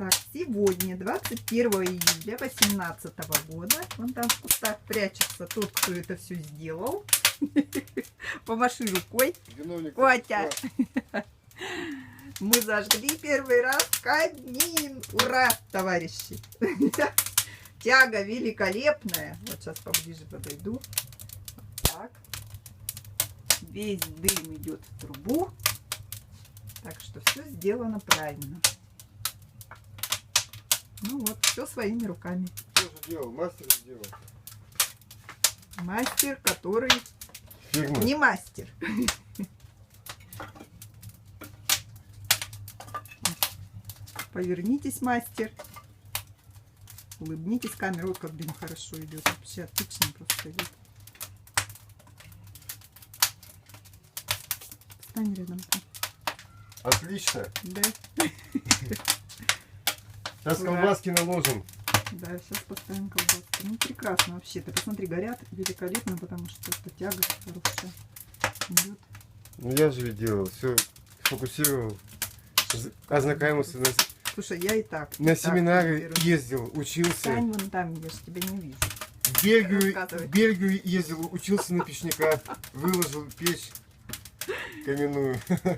Так, сегодня, 21 июля 2018 года, вон там в кустах прячется тот, кто это все сделал. Помаши рукой. Виновник. Котя. Мы зажгли первый раз камин. Ура, товарищи. Тяга великолепная. Вот сейчас поближе подойду. Вот так. Весь дым идет в трубу. Так что все сделано правильно. Ну вот, все своими руками. Кто же делал? Мастер сделал. Мастер, который Фирма. не мастер. Повернитесь, мастер. Улыбнитесь камеру. Ой, как дым хорошо идет. Вообще отлично просто идет. Встань рядом. Отлично. Да, Сейчас Ура. колбаски наложим. да, сейчас поставим колбаску. Ну, прекрасно вообще. Ты посмотри, горят великолепно, потому что это тяга хорошая идет. Ну я же ведь делал. Все фокусировал. Ознакомился Слушай, я и так. на и так семинары, беру. ездил, учился. Встань вон там, я же тебя не вижу. В Бельгию, Рассказывай. в Бельгию ездил, учился на печника. Выложил печь каменную.